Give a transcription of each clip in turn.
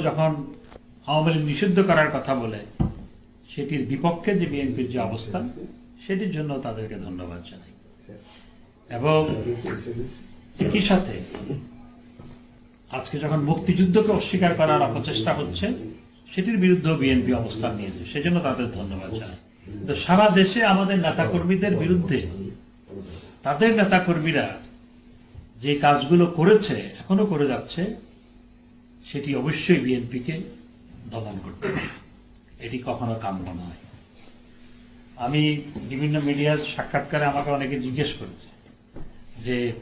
যখন আওয়ামী লীগ নিষিদ্ধ করার কথা বলে সেটির বিপক্ষে যে বিএনপির যে অবস্থান, সেটির জন্য তাদেরকে ধন্যবাদ জানাই। এবং একই সাথে আজকে যখন মুক্তিযুদ্ধকে অস্বীকার করার অপচেষ্টা হচ্ছে, সেটির বিরুদ্ধে বিএনপি অবস্থান নিয়েছে, সেজন্য তাদের ধন্যবাদ জানাই। তো সারা দেশে আমাদের নেতাকর্মীদের বিরুদ্ধে তাদের নেতাকর্মীরা যে কাজগুলো করেছে, এখনো করে যাচ্ছে, সেটি অবশ্যই বিএনপিকে দমন করতে হবে। এটি কখনো কাম্য নয়। আমি বিভিন্ন মিডিয়ার সাক্ষাৎকারে আমাকে অনেকে জিজ্ঞেস করেছে যে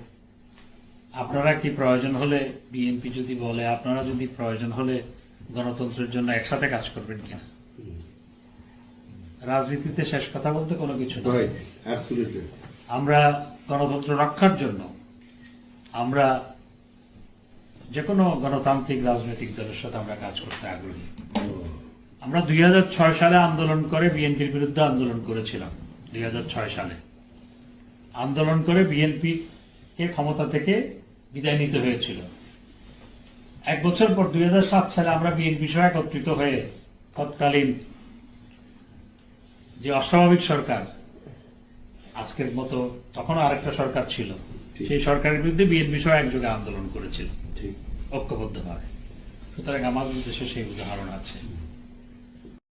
আপনারা কি প্রয়োজন হলে, বিএনপি যদি বলে আপনারা যদি প্রয়োজন হলে গণতন্ত্রের জন্য একসাথে কাজ করবেন কিনা। রাজনীতিতে শেষ কথা বলতে কোনো কিছু নয়। আমরা গণতন্ত্র রক্ষার জন্য আমরা যে কোনো গণতান্ত্রিক রাজনৈতিক দলের সাথে আমরা কাজ করতে আগ্রহী। আমরা 2006 সালে আন্দোলন করে বিএনপির বিরুদ্ধে আন্দোলন করেছিলাম। 2006 সালে আন্দোলন করে বিএনপিকে ক্ষমতা থেকে বিদায় নিতে হয়েছিল। এক বছর পর 2007 সালে আমরা বিএনপি সহ একত্রিত হয়ে তৎকালীন যে অস্বাভাবিক সরকার, আজকের মতো তখন আরেকটা সরকার ছিল, সেই সরকারের বিরুদ্ধে বিএনপি সহ একযোগে আন্দোলন করেছিল ঐক্যবদ্ধভাবে। সুতরাং আমাদের দেশে সেই উদাহরণ আছে।